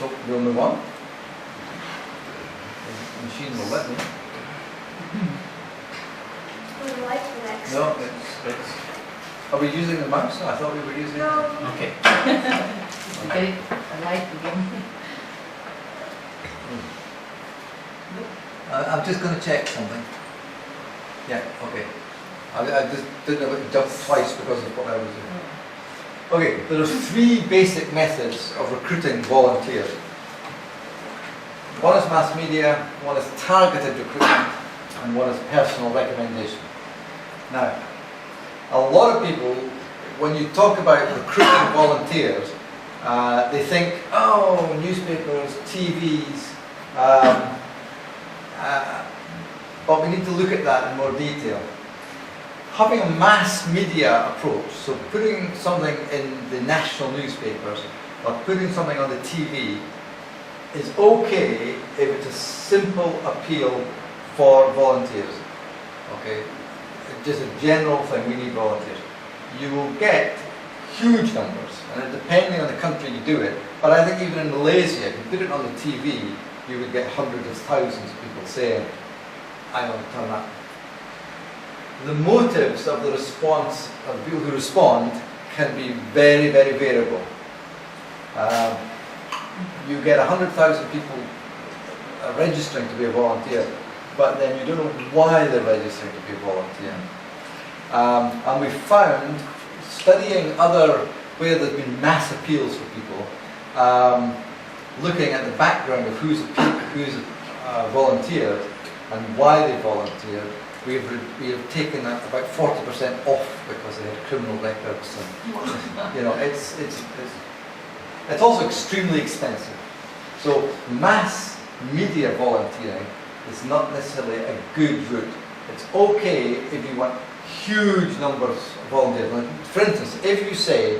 So we'll move on. The machine will let me. Would you like to next? No, it's. Are we using the mouse? I thought we were using. No. Okay. Okay, I like again. I'm just going to check something. Yeah. Okay. I just didn't know it jumped twice because of what I was doing. Okay. There are three basic methods of recruiting volunteers. One is mass media, one is targeted recruitment, and one is personal recommendation. Now, a lot of people, when you talk about recruiting volunteers, they think, oh, newspapers, TVs, but we need to look at that in more detail. Having a mass media approach, so putting something in the national newspapers or putting something on the TV, is okay if it's a simple appeal for volunteers. Okay, just a general thing, we need volunteers. You will get huge numbers, and depending on the country you do it, but I think even in Malaysia, if you put it on the TV, you would get hundreds of thousands of people saying, I want to turn up. The motives of the response, of the people who respond, can be very, very variable. You get 100,000 people registering to be a volunteer, but then you don't know why they're registering to be a volunteer. And we found, studying other, where there's been mass appeals for people, looking at the background of who's volunteered and why they volunteered, we have taken that about 40% off because they had criminal records. And, you know, it's also extremely expensive. So mass media volunteering is not necessarily a good route. It's okay if you want huge numbers of volunteers. Like, for instance, if you say,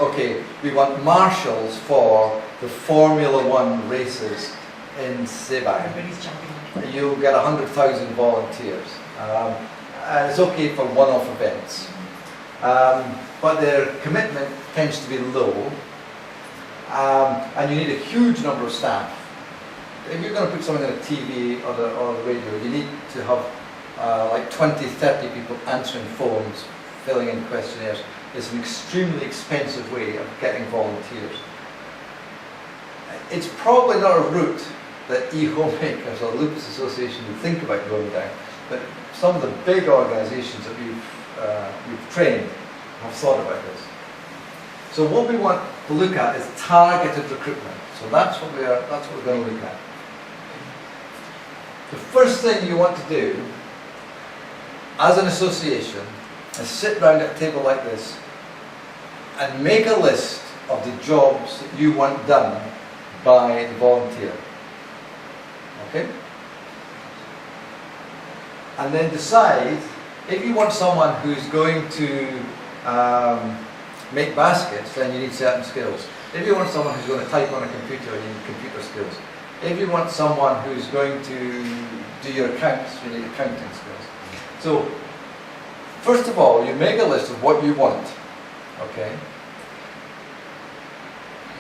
okay, we want marshals for the Formula One races in Sebang, Everybody's jumping. you'll get 100,000 volunteers. And it's okay for one-off events. But their commitment tends to be low. And you need a huge number of staff. If you're going to put something on a TV or the radio, you need to have like 20, 30 people answering phones, filling in questionnaires. It's an extremely expensive way of getting volunteers. It's probably not a route that e-homemakers or Lupus Association would think about going down, but some of the big organisations that we've trained have thought about this. So what we want to look at is targeted recruitment. So that's what we're going to look at. The first thing you want to do as an association is sit round at a table like this and make a list of the jobs that you want done by the volunteer. Okay? And then decide if you want someone who's going to make baskets, then you need certain skills. If you want someone who's going to type on a computer, you need computer skills. If you want someone who's going to do your accounts, you need accounting skills. So, first of all, you make a list of what you want, okay?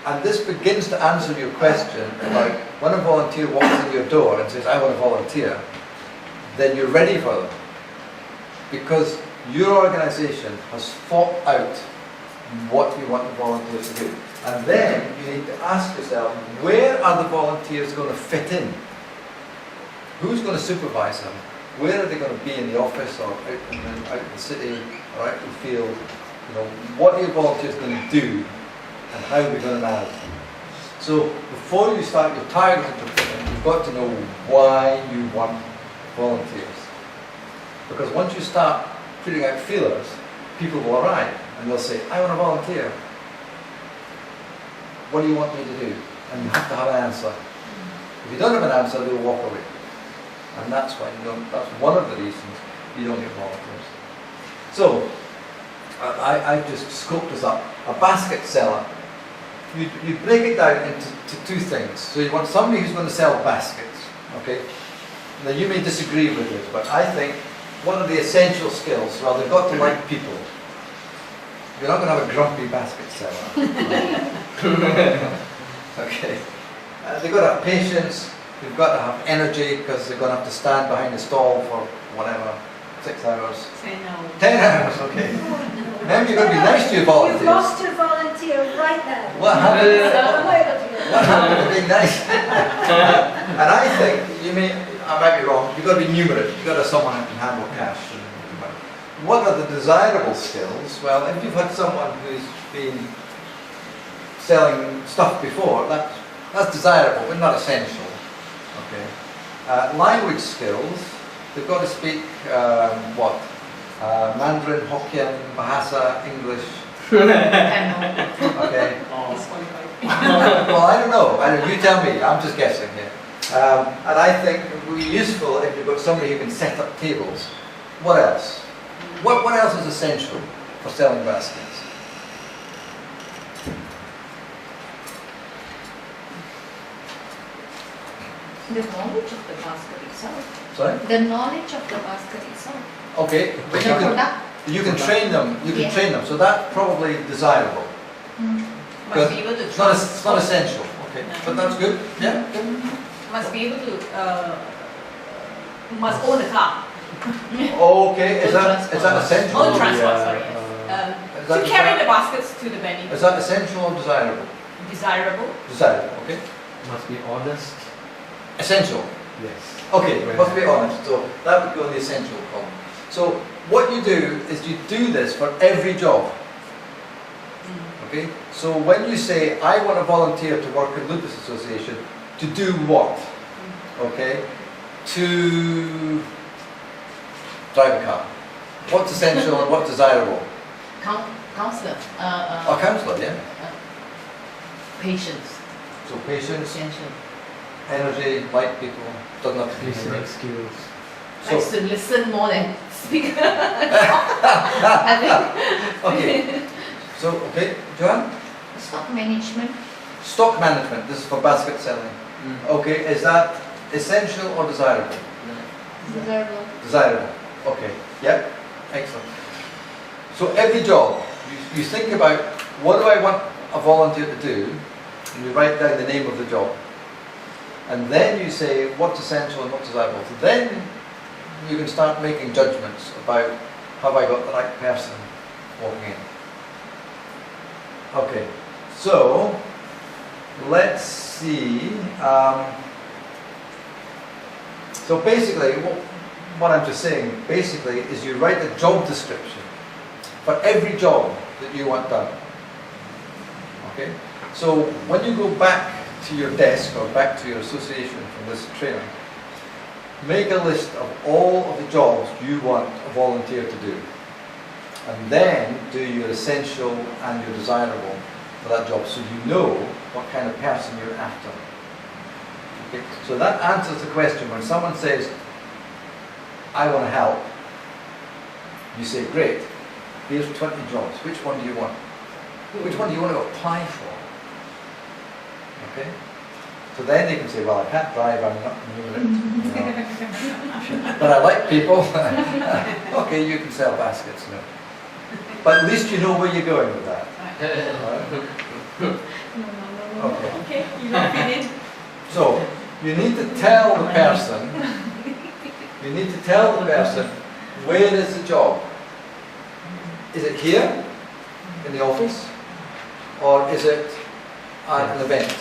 And this begins to answer your question about when a volunteer walks in your door and says, I want to volunteer, then you're ready for them. Because your organisation has thought out what you want the volunteers to do. And then you need to ask yourself, where are the volunteers going to fit in? Who's going to supervise them? Where are they going to be in the office or out in the city or out in the field? You know, what are your volunteers going to do and how are we going to manage them? So before you start your targeted recruitment, you've got to know why you want volunteers. Because once you start putting out feelers, people will arrive and they'll say, I want to volunteer. What do you want me to do? And you have to have an answer. If you don't have an answer, they'll walk away. And that's why that's one of the reasons you don't get volunteers. So, I've just scoped this up. A basket seller, you break it down into two things. So you want somebody who's going to sell baskets, okay? Now you may disagree with this, but I think one of the essential skills, well, they've got to like people. You're not going to have a grumpy basket seller. Okay. they've got to have patience, they've got to have energy because they're going to have to stand behind the stall for whatever, 6 hours. 10 hours. 10 hours, okay. Remember, you've got to be nice to your You've volunteers. lost your volunteer right now. What happened? I'm away with you. What happened to being nice? And I think, I might be wrong, you've got to be numerate, you've got to have someone who can handle cash. What are the desirable skills? Well, if you've had someone who's been selling stuff before, that's desirable, but not essential. Okay. Language skills, they've got to speak Mandarin, Hokkien, Bahasa, English. Okay. Disqualified. Well, I don't know. You tell me. I'm just guessing here. And I think it would be useful if you've got somebody who can set up tables. What else? What else is essential for selling baskets? The knowledge of the basket itself. Sorry? The knowledge of the basket itself. Okay, but The product. you can train them. You can Yeah. train them. So that's probably desirable. Must be able to It's not essential. Okay, but that's good. Yeah. Must be able to, must own a car. Okay, is that essential? Own transport, sorry. Is To that carry the baskets to the venue. Is that essential or desirable? Desirable. Desirable. Okay. Must be honest. Essential. Yes. Okay, let's be honest. So that would go in the essential column. So what you do is you do this for every job. Okay? So when you say, I want to volunteer to work in Lupus Association, to do what? Okay? To drive a car. What's essential and what's desirable? Counselor. A counsellor, yeah? Patience. So patience, Essential. energy, like people, doesn't have to be Listening skills. Likes to listen more than speak. Okay. So, okay, Joanne? Stock management. Stock management, this is for basket selling. Okay, is that essential or desirable? Desirable. Desirable. Okay, yep, excellent. So every job, you think about what do I want a volunteer to do, and you write down the name of the job. And then you say what's essential and what's desirable. So then you can start making judgments about have I got the right person walking in. Okay, so let's see. So basically, what I'm just saying, basically, is you write a job description for every job that you want done. Okay? So when you go back to your desk or back to your association from this training, make a list of all of the jobs you want a volunteer to do. And then do your essential and your desirable for that job so you know what kind of person you're after. Okay? So that answers the question. When someone says, I want to help, you say, great, here's 20 jobs. Which one do you want? Which one do you want to apply for? Okay? So then they can say, well, I can't drive, I'm not numerate. But I like people. Okay, you can sell baskets now. But at least you know where you're going with that. Right? Okay. Okay, you don't fit in. So, you need to tell the person, where is the job? Is it here, in the office? Or is it at an event?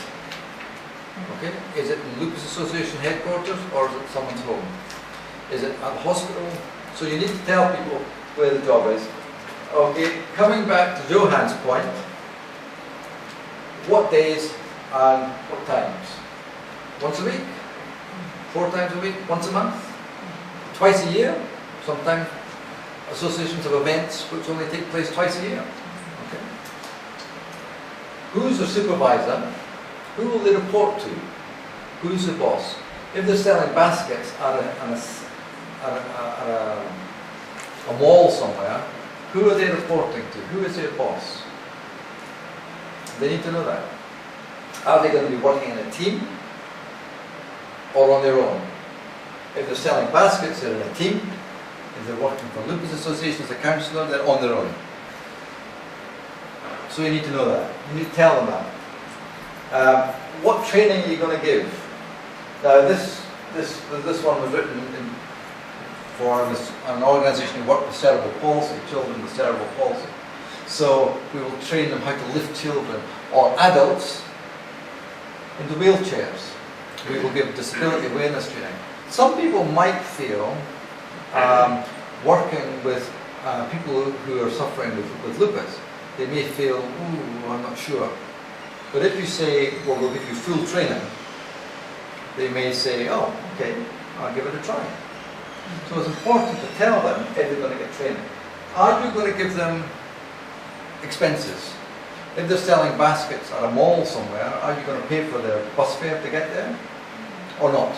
Okay? Is it in Lupus Association headquarters or is it someone's home? Is it at the hospital? So you need to tell people where the job is. Okay, coming back to Johan's point, what days and what times? Once a week? 4 times a week? Once a month? Twice a year? Sometimes associations of events which only take place twice a year. Okay. Who's the supervisor? Who will they report to? Who's the boss? If they're selling baskets at a mall somewhere, who are they reporting to? Who is their boss? They need to know that. Are they going to be working in a team or on their own? If they're selling baskets, they're in a team. If they're working for Lupus Association as a counsellor, they're on their own. So you need to know that. You need to tell them that. what training are you going to give? Now this one was written for an organisation who worked with cerebral palsy, children with cerebral palsy. So we will train them how to lift children or adults into wheelchairs. We will give disability awareness training. Some people might feel working with people who are suffering with lupus, they may feel, ooh, I'm not sure. But if you say, well, we'll give you full training, they may say, oh, okay, I'll give it a try. So it's important to tell them if they're going to get training. Are you going to give them expenses? If they're selling baskets at a mall somewhere, are you going to pay for their bus fare to get there? Or not?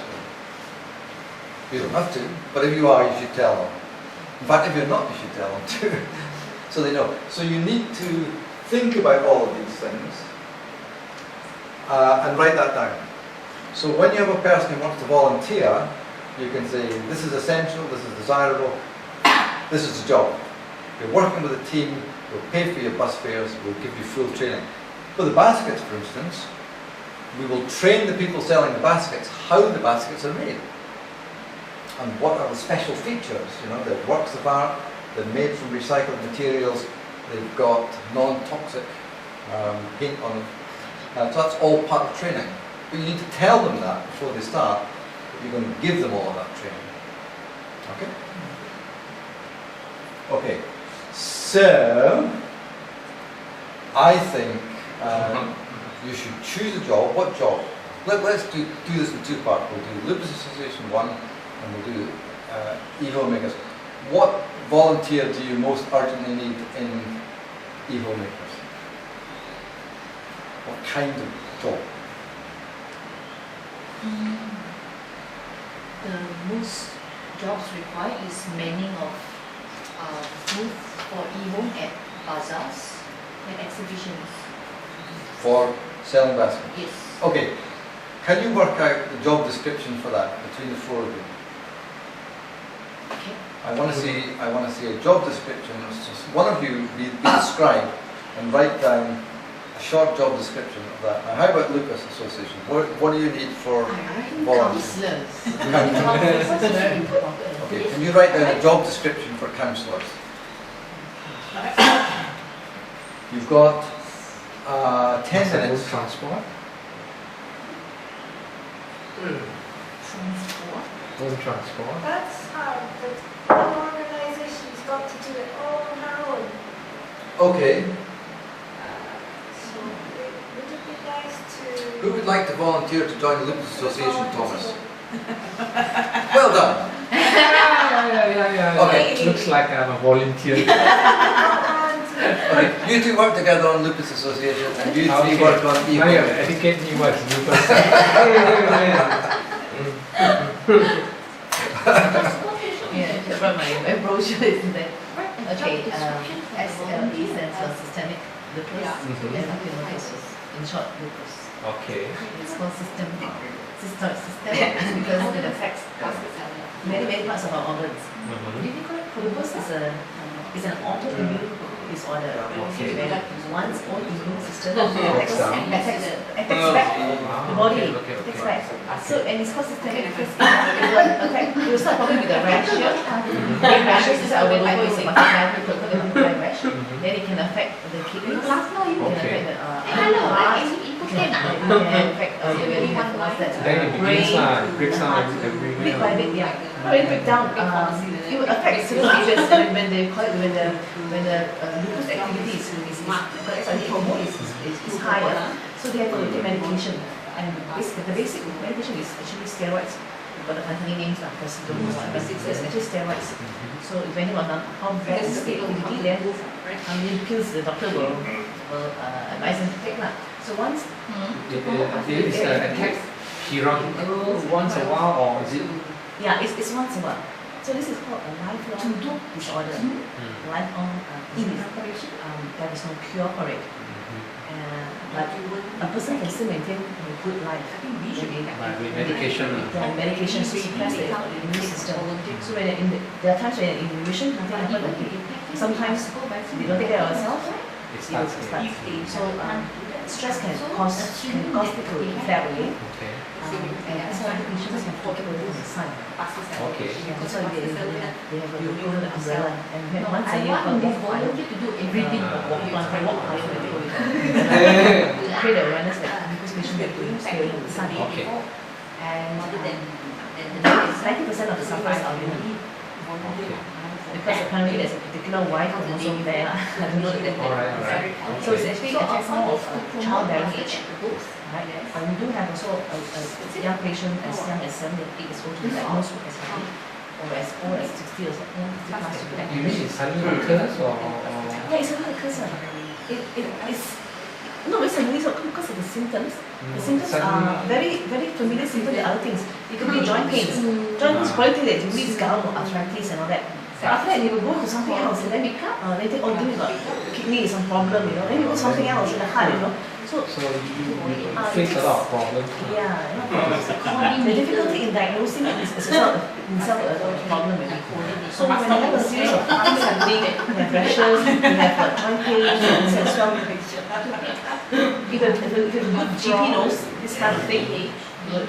You don't have to, but if you are, you should tell them. In fact, if you're not, you should tell them too. So they know. So you need to think about all of these things and write that down. So when you have a person who wants to volunteer, you can say, this is essential, this is desirable, this is the job. You're working with a team, we'll pay for your bus fares, we'll give you full training. For the baskets, for instance, we will train the people selling the baskets how the baskets are made. And what are the special features? You know, they're works of art, they're made from recycled materials, they've got non-toxic paint on them. So that's all part of training. But you need to tell them that before they start, that you're going to give them all of that training. Okay? Okay. So, I think you should choose a job. What job? Let's do this in two parts. We'll do Lupus Association 1 and we'll do eHomemakers. What volunteer do you most urgently need in eHomemakers? What kind of job? The most jobs required is manning of booths for e-home at bazaars and exhibitions. For selling baskets? Yes. Okay. Can you work out the job description for that between the four of you? Okay. I want to see a job description. It's just one of you be described and write down a short job description of that. Now, how about Lupus Association? What do you need for volunteers? That's very important. Okay, can you write down a job description for counsellors? You've got 10 minutes. Transport. Transport. Home transport. That's hard, but one organisation's got to do it all on their own. Okay, So would it be nice to... who would like to volunteer to join the Lupus Association, Thomas? Well done. Yeah. Okay. Looks like I'm a volunteer. Okay, you two work together on Lupus Association and you three Okay. work on Now you eHome. have to educate me what's Lupus. Yeah, just from my brochure isn't there? Okay, SLE stands for systemic lupus, and epidermolysis is in short lupus. Okay. It's called systemic. Systemic is because it affects many parts of our organs. Lupus is an autoimmune disorder. Okay. Where one's own immune system Breaks down. attacks back the body. Attacks back. So, and it's called systemic because it will start probably with a rash here. Rashes is our logo is a butterfly rash. Then it can affect the kidneys. It can affect the heart. It can affect Then it begins it breaks down everywhere. bit by bit, yeah. Not really break down. It will affect certain areas when they call it when the lupus activity is hormone is higher. So they have to take medication. And the basic medication is actually steroids. We've got the funny names like paracetamol, but it's actually steroids. So depending on how bad is the activity, then how many pills the doctor will advise them to take. So once Is the attack periodical once a while or is it? yeah, it's once a while. So this is called a lifelong disorder. Lifelong illness. There is no cure for it. But a person can still maintain a good life. With medication. Yeah, medication suppress the immune system. So when there are times when in remission, nothing happens. Sometimes we don't take care of ourselves. It starts So stress can cause people to flare away. Okay. And that's why insurance can keep away from the sun. Okay. Yeah, that's why they have a logo the umbrella. And we have once a year for walk pilot. Breathing walk pilot. To create awareness that because patients have to stay away from the sun. Okay. And 90% of the sufferers are women. Okay. Because apparently there's a particular Y chromosome there. I don't know that. Alright. So it's actually affects more of childbearing age. Right? And we do have also a young patient as young as 7 or 8 years old to be diagnosed with SLE, or as old as 60 or 60 plus to be You mean diagnosed. it suddenly occurs or? Yeah, it's suddenly occurs. It's not very suddenly so because of the symptoms. The symptoms are very, very familiar symptoms with other things. It could be joint pains. Joint pains probably that you read gout or arthritis and all that. But after that, they will go to something else, and then they think, oh, you got kidney is some problem, you know. Then you go to something else in the heart, you know. So you face a lot of problems. yeah, the difficulty in diagnosing it is itself a problem. So when you have a series of things happening, you have rashes, you have joint pains, and so on. If a good GP knows this kind of thing,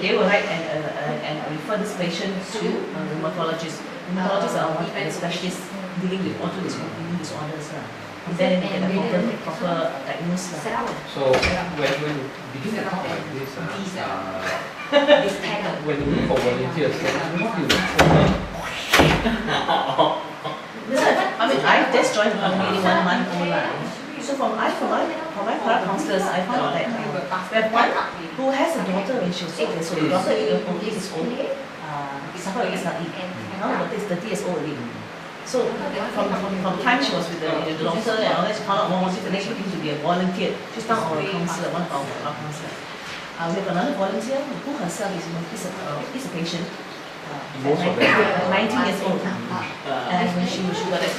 they will write and refer this patient to rheumatologist. Rheumatologists are specialists dealing with autoimmune disorders. And then they get a proper diagnosis. So when you begin to talk like this, when you look for volunteers, what do you look for? I mean, I just joined the company 1 month old. So for my para counselors, I found out that we have one who has a daughter when she was 8 years old. The daughter is 8 years old. Suffered with SLE. Now the daughter is 30 years old already. So from time she was with the doctor and all that, she found out more and then she came to be a volunteer. She's now our counselor, one of our counselors. We have another volunteer who herself is a patient. Most of them 19 years old. And when she got that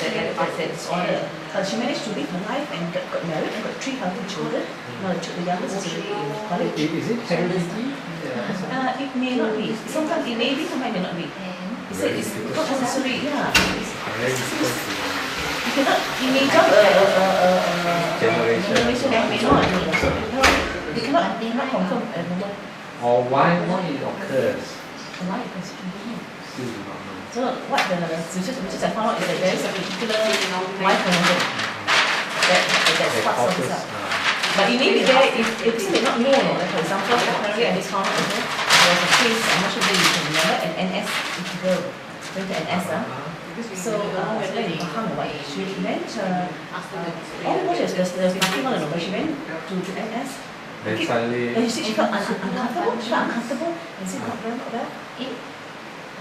disorder, she managed to live her life and got married and got 3 healthy children. Now the youngest is already in college. Is it hereditary? It may not be. Sometimes it may be, sometimes it may not be. It's not necessary, yeah. You cannot, you may jump a generation that may not. They cannot confirm at the moment. Or why it occurs? Why it occurs? Still do not know. So what the research I found out is that there is a particular Y chromosome that sparks this up. But it may be there if it's not known. For example, apparently I just found out there was a case, I'm not sure whether you can remember, an NS girl, went to NS. So whether in Pahang or what, she went, almost there's nothing on, but she went to NS. Then suddenly, And she felt uncomfortable, and said, not well.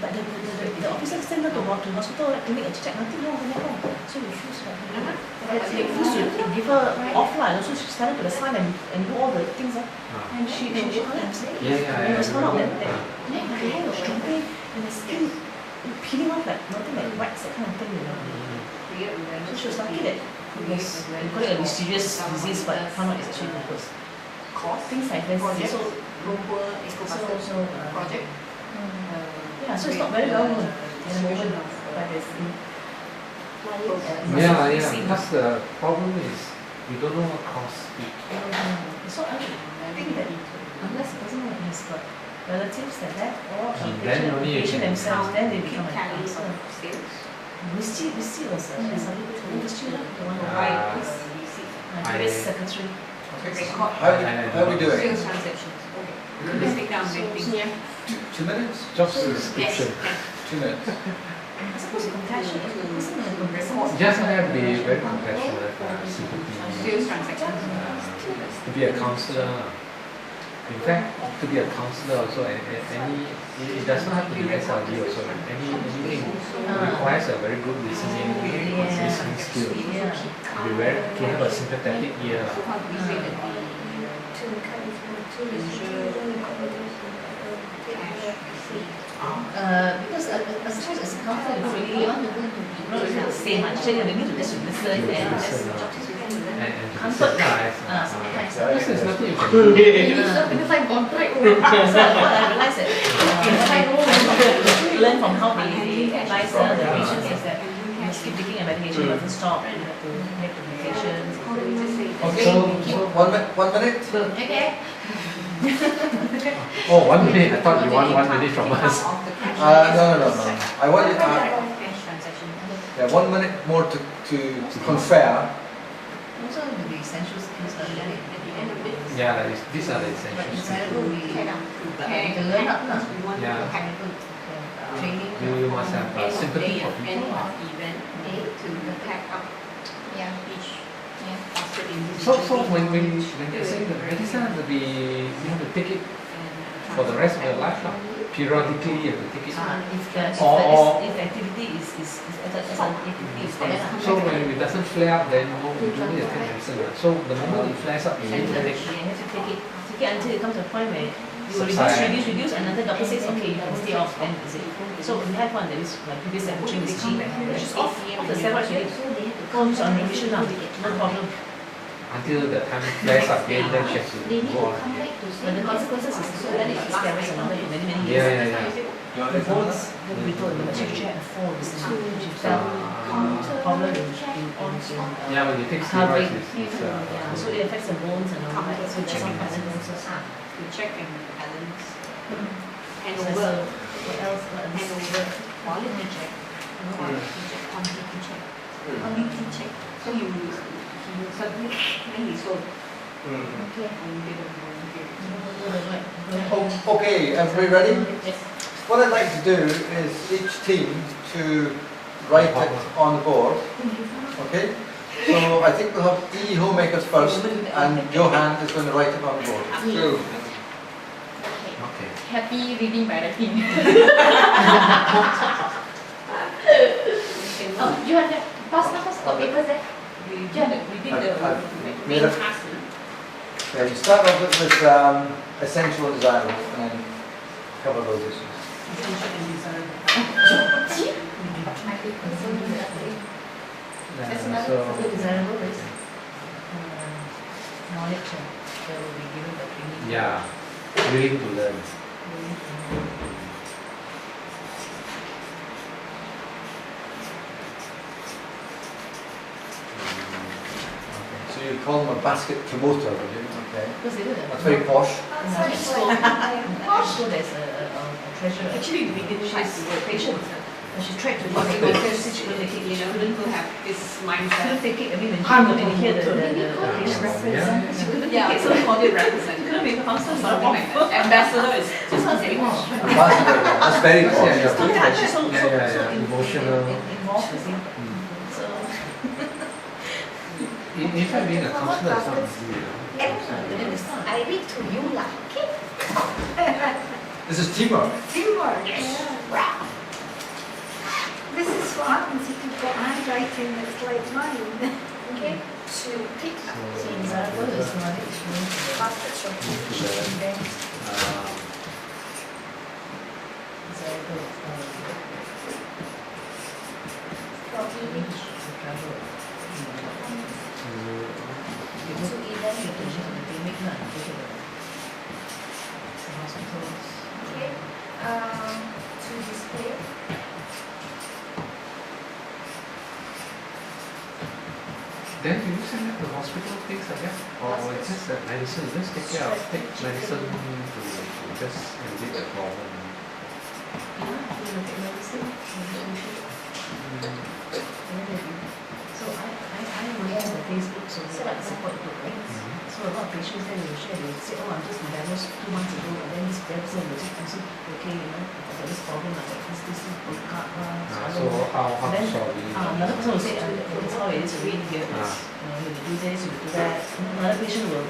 But the officer sent her to the hospital to make a check, nothing wrong. So we refused her. They refused to give her offline. So she started to the sun and do all the things. And she collapsed. And it was found out that her hair was drooping and the skin peeling off like nothing like wax, that kind of thing, you know. So she was lucky that it was, we call it a mysterious disease, but found out it's actually lupus. Things like this. So project. Yeah, so it's not very well known at the moment, but it's because the problem is we don't know what caused it. So I think that unless the person has got relatives like that or patient themselves, then they become a cancer. Misty was Misty, the one who died, my previous secretary. How are we doing? Sales transactions. Okay. Let's take down everything. 2 minutes? Job description. 2 minutes. I suppose compassionate isn't it compassionate? Just have to be very compassionate, sympathy. Sales transactions. To be a counselor. In fact, to be a counselor also, it does not have to be SLD also. Anything requires a very good listening skill. To have a sympathetic ear. Because I suppose as a counselor, you don't really say much. You need to just listen and comfort. This is nothing you can do. Because I'm contract. So what I realized that learn from how they advise the patients is that you must keep taking a medication, doesn't stop, and you have to make the medications. Okay, so 1 minute? Okay. Oh, 1 minute. I thought you want 1 minute from us. No. I want you, Cash transaction. yeah, 1 minute more to confer. Also, the essential skills are really Yeah, these are the essentials. desirable. We Care. to learn up, lah. We want Yeah. to pack Training. You must have end of sympathy day for of people. end of event to pack up each basket in this So when you say the medicine have to be, you have to take it for the rest of your life now. Periodically you have to take it. If the activity is as an activity is there. So when it doesn't flare up, then you don't need to take medicine. So the moment it flares up, you need to take. You have to take it until it comes to a point where you will Subside. reduce, and another doctor says, okay, you can stay off, then is it. So we have one that is my previous temperature is G, which is off the steroids already. Comes on remission now, no problem. Until the time flares up again, then she has to go on. But the consequences is so that it's steroids another many years. Yeah. The bones will be told, but she had a fall recently. She felt problem in Yeah, when you take carving. steroids, it's Yeah, so it affects the bones and all that. So there's some pattern also. to check and balance. Hand So over, what else? What hand else? over, quality check, quality check, quantity check, quality check. So he submit, then he sold. Okay. Okay, everybody ready? Yes. What I'd like to do is each team to write it on the board. Okay? So I think we'll have homemakers first, and Johan is going to write it on the board. Okay. Happy reading by the team. Oh, you have that. Pass, got papers there. We did the Made it. pass. Yeah, you start off with essential and desirable, and then cover those issues. So desirable is knowledge that will be given by training. Yeah, willing to learn. So you call them a basket promoter, would you? Okay. Because they do that. That's very posh. That sounds school. like So there's a treasure. Actually, we didn't She's have patient. And she tried to do But it. they go She couldn't take it. you know, to have this She mindset. couldn't take it. I mean, when you hear the patient, she couldn't take Yeah, it. so So we call it she representative. couldn't make a faster Something like that. Ambassador is Just not very much. Ambassador, that's very posh. Yeah, So touch, so Emotional. involved, you see. So In fact, being a counselor is not easy. And I read to you lah, okay? This is teamwork. Teamwork. Yeah. This is what happens if you've got handwriting that's like mine. Okay? To pick up. so desirable is knowledge, means Baskets of then Uh, desirable image. travel. so, So even you can check the clinic lah, you go to the hospitals. Okay? To display. then you send them to hospital, things like that? Or it's just that medicine, just take medicine to just alleviate the problem. Yeah, you know, take medicine, So I monitor the Facebook, so we like support group, right? So a lot of patients then will share, they will say, oh, I'm just diagnosed 2 months ago, and then this person will just say, okay, you know, I've got this problem, I've got this, broke up, So how to then, solve it? another person will say, this is how it is already here, it's, you know, you do this, you do that. Another patient will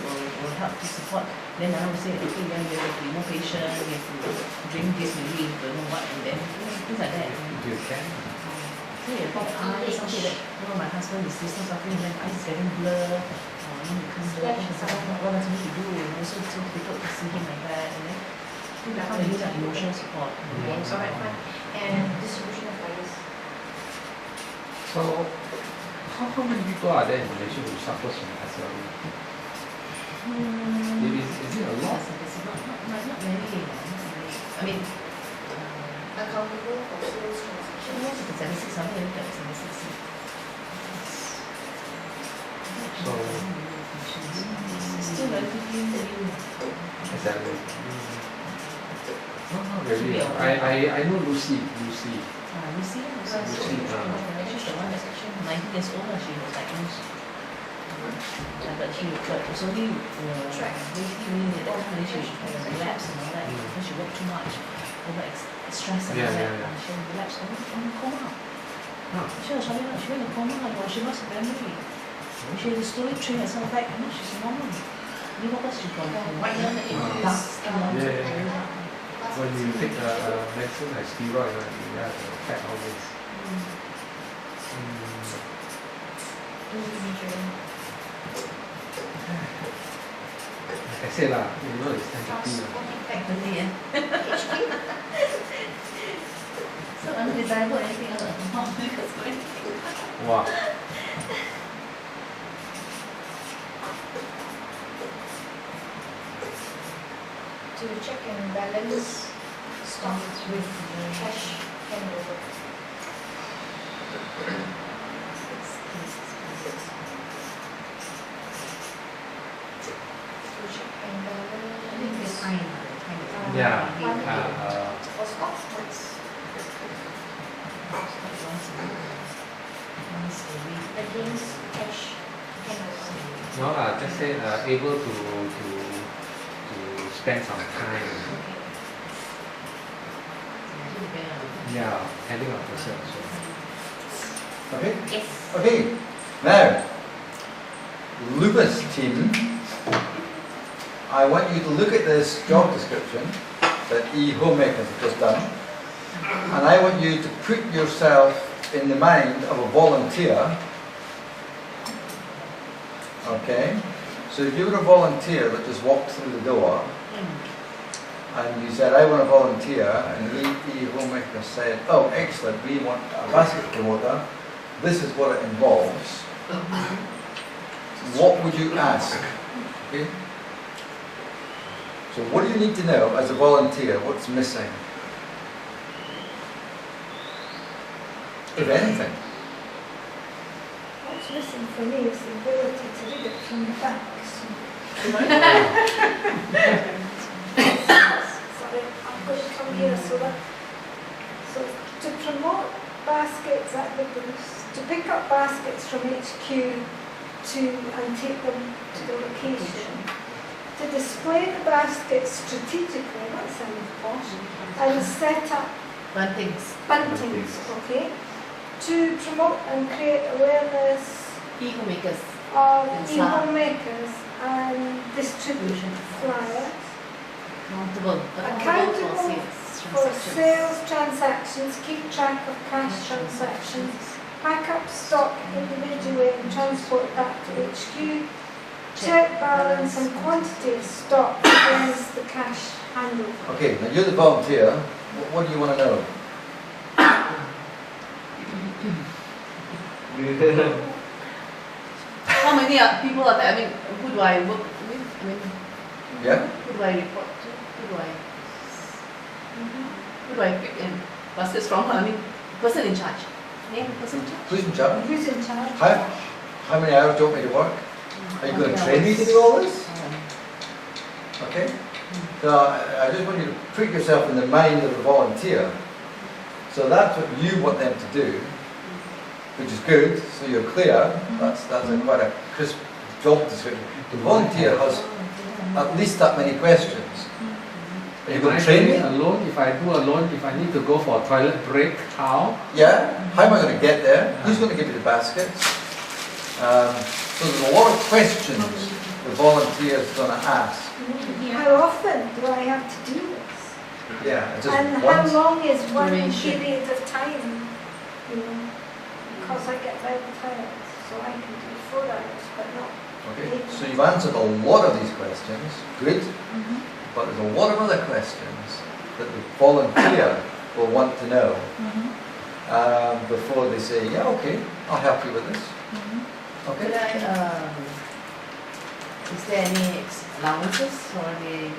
help to support. Then another will say, okay, yeah, you have to be more patient, you have to drink this, maybe you don't know what, and then things like that. You can. So you have eyes, something that, oh, my husband is this, suffering, then eyes is getting blur, then you come back, what else need to do, you know, so difficult to see him like that, and then how they use our emotional support. Alright, fine. And distribution of flyers. So how many people are there in Malaysia who suffers from SLE? Is it a lot? It's not many, I mean, Accountable for sales transaction. 76 something like that, 76. So, It's still relatively new. exactly. No, not really. I know Lucy. Lucy, Lucy, she's the one that's actually 19 years old, she was diagnosed. But it was only basically at that time she relapsed and all that because she worked too much, over stress and all that. She relapsed on coma. She went in coma, she lost her memory. She had to slowly train herself back, and now she's normal. You know what she's from white young dark skin. When you take medicine like steroid, you have to affect all this. Like I said lah, you know it's 10:50 lah. Thankfully, yeah. So undesirable anything else at the moment because going. Wow. To check and balance stock with cash handover. To check and balance. Yeah. For stock, what's against cash handover. No lah, just say able to spend some time. Yeah, handling of person also. Okay? Yes. Okay, now, Lupus team, I want you to look at this job description that e-homemakers have just done, and I want you to put yourself in the mind of a volunteer. Okay? So if you were a volunteer that just walked through the door, and you said, I want to volunteer, and the e-homemaker said, oh, excellent, we want a basket promoter, this is what it involves. What would you ask? Okay? So what do you need to know as a volunteer? What's missing? If anything. What's missing for me is the ability to read it from the back. Sorry, I'm going to come here so to promote baskets at the booth, to pick up baskets from HQ and take them to the location, to display the baskets strategically, that sounds posh, and set up buntings, okay, to promote and create awareness E-homemakers. of And e-homemakers and distribute flyers. Accountable For sales transactions, keep track of cash transactions, pack up stock individually and transport that to HQ, check balance and quantity of stock against the cash handover. Okay, now you're the volunteer. What do you want to know? How many people are there? I mean, who do I work with? I mean, Yeah? who do I report to? Who do I pick in baskets from? I mean, person in charge. Name person in charge. Who's in charge? Who's in charge? How many hours do you want me to work? Are you going to train me to do all this? Okay? So I just want you to put yourself in the mind of a volunteer. So that's what you want them to do, which is good, so you're clear. That's quite a crisp job description. The volunteer has at least that many questions. Are you going to train me? Alone? If I do alone, if I need to go for a toilet break, how? Yeah? How am I going to get there? Who's going to give me the baskets? So there's a lot of questions the volunteer is going to ask. How often do I have to do this? Yeah, just And once. how long is one Duration. period of time? You know, because I get very tired, so I can do 4 hours, but not. Okay, so you've answered a lot of these questions, good, but there's a lot of other questions that the volunteer will want to know before they say, yeah, okay, I'll help you with this. Could Okay? I, is there any allowances for the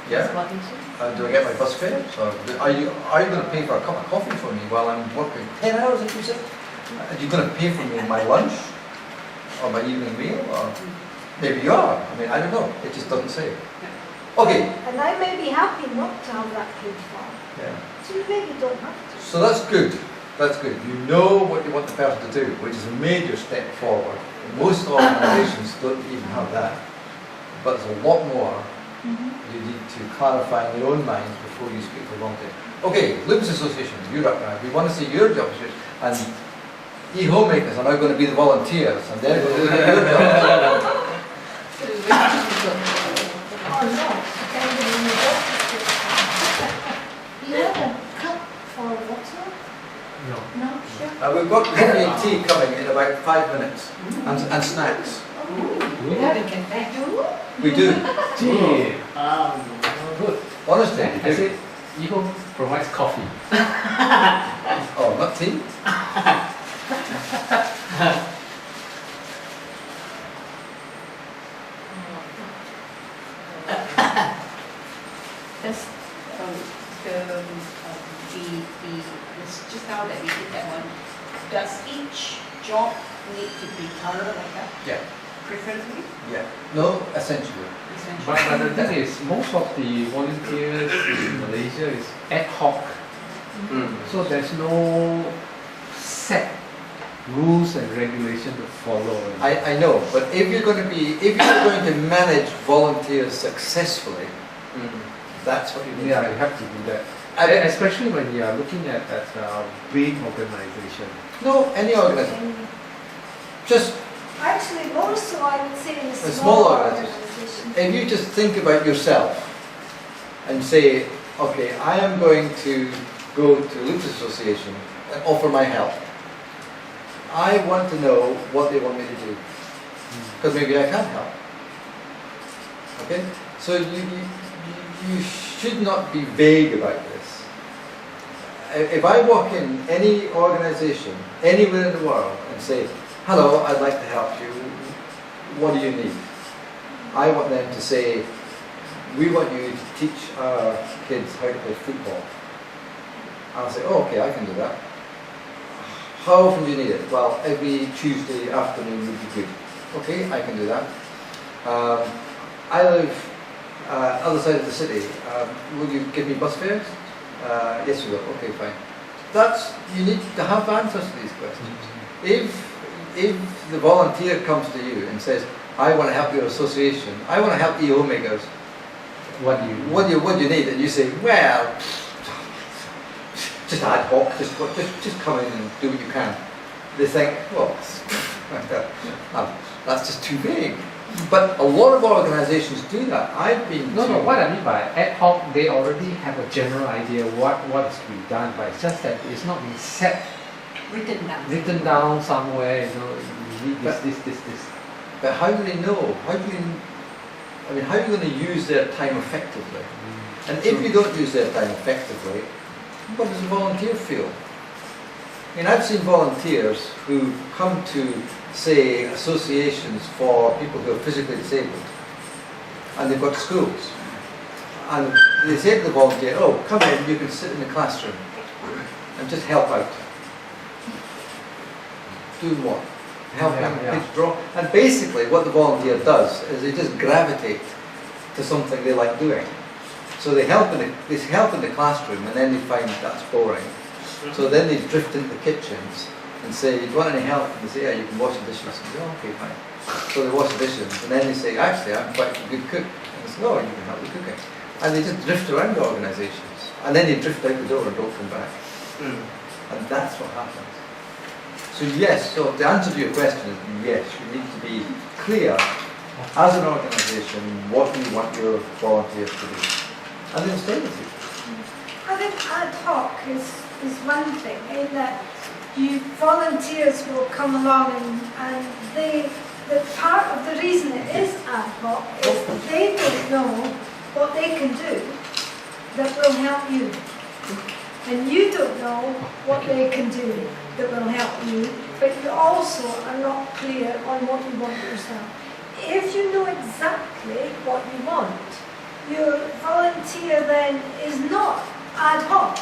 Yeah. That's what I think so. Do I get my bus fare? So are you going to pay for a cup of coffee for me while I'm working 10 hours, if you said? Are you going to pay for me my lunch or my evening meal? Or maybe you are. I mean, I don't know. It just doesn't say. Okay. And I may be happy not to have that paid for. Yeah. So you maybe don't have to. So that's good. That's good. You know what you want the person to do, which is a major step forward. Most organisations don't even have that. But there's a lot more you need to clarify in your own mind before you speak to volunteers. Okay, Lupus Association, you're up now. We want to see your job description. And e-homemakers are now going to be the volunteers, and they're going to do your job. Oh no, depending on your job description. You have a cup for water? No. No, sure. We've got coffee and tea coming in about 5 minutes, and snacks. Do we have? We do. Gee. Good. Honestly, I we do. said, Eco provides coffee. Oh, not tea? That's just now that we did that one. Does each job need to be thorough like that? Yeah. Preferably? Yeah. No, essentially. But the thing is, most of the volunteers in Malaysia is ad hoc. So there's no set rules and regulation to follow. I know, but if you're going to manage volunteers successfully, that's what you need Yeah, to you do. have to do that. Especially when you are looking at big organization. No, any organisation. Just Actually, more so I would say in a small small organisation. organisation. if you just think about yourself and say, okay, I am going to go to Lupus Association and offer my help. I want to know what they want me to do, because maybe I can't help. Okay? So you should not be vague about this. If I walk in any organisation, anywhere in the world, and say, hello, I'd like to help you, what do you need? I want them to say, we want you to teach our kids how to play football. I'll say, oh, okay, I can do that. How often do you need it? Well, every Tuesday afternoon would be good. Okay, I can do that. I live other side of the city. Will you give me bus fares? Yes, you will. Okay, fine. You need to have answers to these questions. If the volunteer comes to you and says, I want to help your association, I want to help e-homemakers, what do you need? And you say, well, just ad hoc, just come in and do what you can. They think, well, that's just too vague. But a lot of organisations do that. I've been No, what I mean by ad hoc, they already have a general idea what is to be done, but it's just that it's not being set, written down somewhere, you need this. But how do they know? How are you going to use their time effectively? And if you don't use their time effectively, what does a volunteer feel? I've seen volunteers who come to, say, associations for people who are physically disabled, and they've got schools. And they say to the volunteer, oh, come in, you can sit in the classroom and just help out. Doing what? Helping kids draw. And basically what the volunteer does is they just gravitate to something they like doing. So they help in the classroom, and then they find that's boring. So then they drift into the kitchens and say, do you want any help? And they say, yeah, you can wash the dishes. And they say, oh, okay, fine. So they wash the dishes, and then they say, actually, I'm quite a good cook. And they say, oh, you can help with cooking. And they just drift around the organisations. And then they drift out the door and don't come back. And that's what happens. So yes, so the answer to your question is yes, you need to be clear as an organisation what you want your volunteers to do. And they'll stay with you. I think ad hoc is one thing, in that volunteers will come along and the part of the reason it is ad hoc is they don't know what they can do that will help you. And you don't know what they can do that will help you, but you also are not clear on what you want yourself. If you know exactly what you want, your volunteer then is not ad hoc.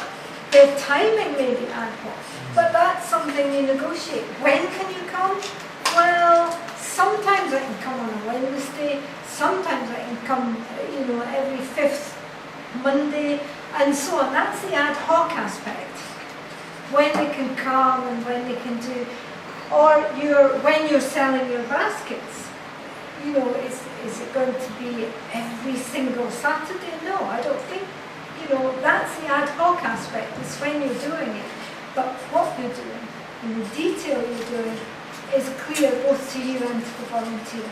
Their timing may be ad hoc, but that's something you negotiate. When can you come? Well, sometimes I can come on a Wednesday, sometimes I can come, every 5th Monday, and so on. That's the ad hoc aspect. When they can come and when they can do, or when you're selling your baskets, is it going to be every single Saturday? No, I don't think. That's the ad hoc aspect. It's when you're doing it. But what you're doing and the detail you're doing is clear both to you and to the volunteer.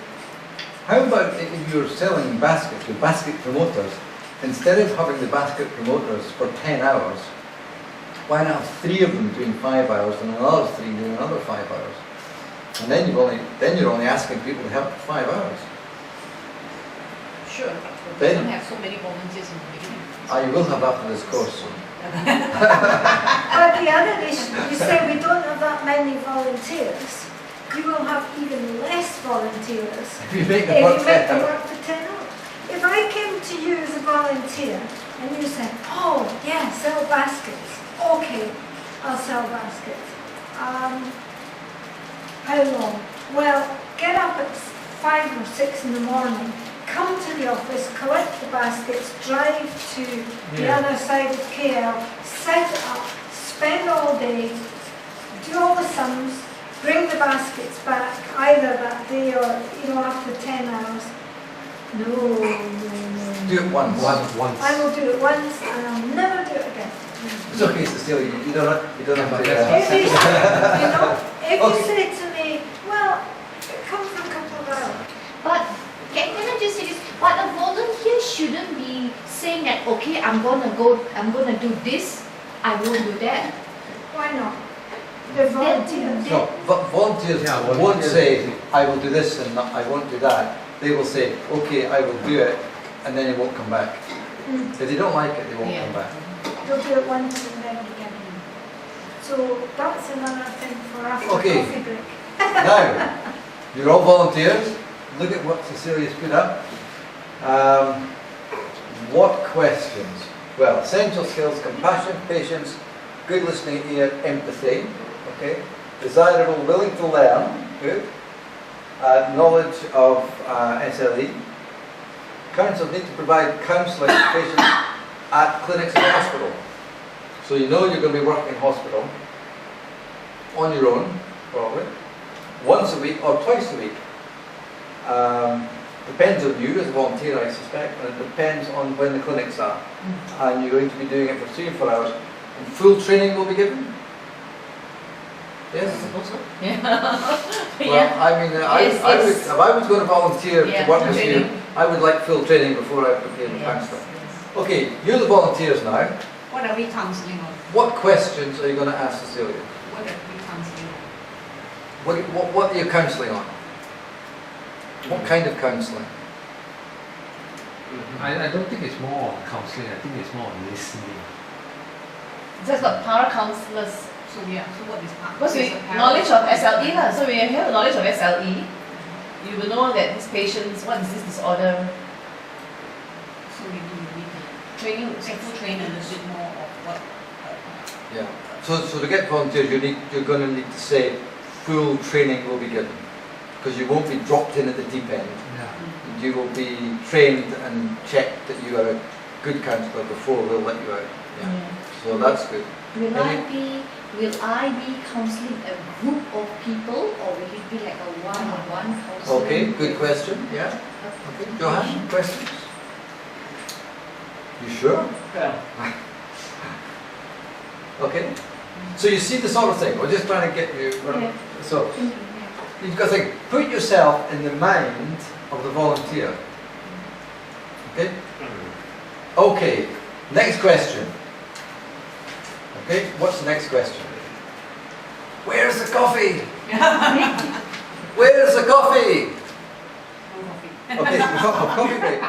How about if you're selling baskets, your basket promoters, instead of having the basket promoters for 10 hours, why not have 3 of them doing 5 hours and another 3 doing another 5 hours? And then you're only asking people to help for 5 hours. Sure. Then- We don't have so many volunteers in the beginning. You will have after this course. But the other issue, you say we don't have that many volunteers. You will have even less volunteers If you make if them work you make 10 them hours. work for 10 hours. If I came to you as a volunteer and you said, oh yeah, sell baskets. Okay, I'll sell baskets. How long? Well, get up at 5 or 6 in the morning, come to the office, collect the baskets, drive to the other side of KL, set it up, spend all day, do all the sums, bring the baskets back either that day or after 10 hours. No. Do it once. Once. I will do it once and I'll never do it again. It's okay, Cecilia, you don't have to do If that. you Okay. say to me, well, come for a couple of hours. But can I just say this? But a volunteer shouldn't be saying that, okay, I'm gonna do this, I won't do that. Why not? They're volunteers. No, but volunteers Yeah, won't volunteers. say, I will do this and I won't do that. They will say, okay, I will do it, and then it won't come back. Mm. If they don't like it, they won't Yeah. come back. They'll do it once and then again. So that's another thing for after Okay. coffee break. Now, you're all volunteers. Look at what Cecilia's put up. What questions? Well, essential skills: compassion, patience, good listening ear, empathy. Okay. Desirable, willing to learn. Good. Knowledge of SLE. Councils need to provide counselling to patients at clinics and hospital. So you know you're going to be working in hospital on your own, probably, once a week or twice a week. Depends on you as a volunteer, I suspect, and it depends on when the clinics are. And you're going to be doing it for 3 or 4 hours. And full training will be given? Yes? Also, yeah. Well, Yeah. I mean, Yes, I would, yes. if I was going to volunteer Yeah, to work with you, training. I would like full training before I became a Yes, counsellor. yes. Okay, you're the volunteers now. What are we counseling on? What questions are you going to ask Cecilia? What are we counseling on? What are you counselling on? What kind of counselling? I don't think it's more on counselling, I think it's more on listening. Just got para counselors. So what is part? Because we knowledge of SLE lah. So we have knowledge of SLE. You will know that this patient's what is this disorder. So we need to Training. train a little bit more of what. Yeah. So to get volunteers, you're going to need to say full training will be given, because you won't be dropped in at the deep end. Yeah. You will be trained and checked that you are a good counsellor before they'll let you out. Yeah. So that's good. Will I be counseling a group of people or will it be like a one-on-one counseling? Okay, good question. Yeah. Okay, Johan, questions? You sure? Yeah. Okay. So you see the sort of thing. We're just trying to get you. Yeah. So you've got to think. Put yourself in the mind of the volunteer. Okay. Okay. Next question. Okay. What's the next question? Where's the coffee? Where's the coffee? No coffee. Okay. Coffee break.